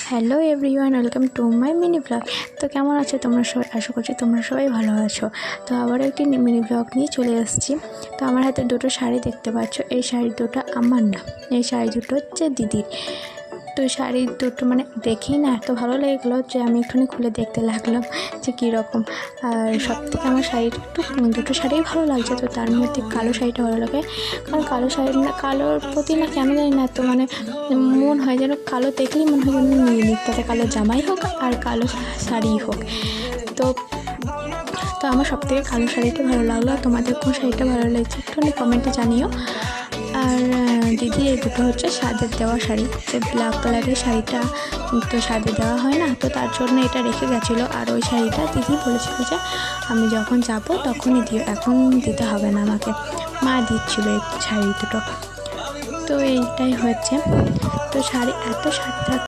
Hello everyone, welcome to my mini blog. তো কেমন আছো তোমরা সবাই? আশা করছি তোমরা সবাই ভালো আছো। তো আবার একটি মিনি ব্লগ নিয়ে চলে এসেছি। তো আমার হাতে দুটো শাড়ি দেখতে পাচ্ছ। এই শাড়ি দুটো আমার না, এই শাড়ি দুটো হচ্ছে দিদির। তো শাড়ি দুটো মানে দেখেই না এত ভালো লেগে গেলো যে আমি একটুখানি খুলে দেখতে লাগলাম যে কীরকম। আর সব থেকে আমার শাড়িটা দুটো শাড়িই ভালো লাগছে। তো তার মধ্যে কালো শাড়িটা ভালো লাগে, কারণ কালো শাড়ি না, কালোর প্রতি না কেন জানি না এত মানে মন হয় যেন কালো দেখলেই মনে হয় যেন নিয়ে নিই, তাতে কালো জামাই হোক আর কালো শাড়িই হোক। তো তো আমার সব থেকে কালো শাড়িটা ভালো লাগলো। আর তোমাদের কোন শাড়িটা ভালো লাগছে একটুখানি কমেন্টে জানিও। আর দিদি এই দুটো হচ্ছে সাজের দেওয়া শাড়ি, যে ব্ল্যাক কালারের শাড়িটা তো সাজে দেওয়া হয় না, তো তার জন্য এটা রেখে গেছিলো। আর ওই শাড়িটা দিদি বলেছিল যে আমি যখন যাব তখনই দিও, এখন দিতে হবে না আমাকে, মা দিচ্ছিল এই শাড়ি দুটো। তো এইটাই হচ্ছে। তো শাড়ি এত শাড়ি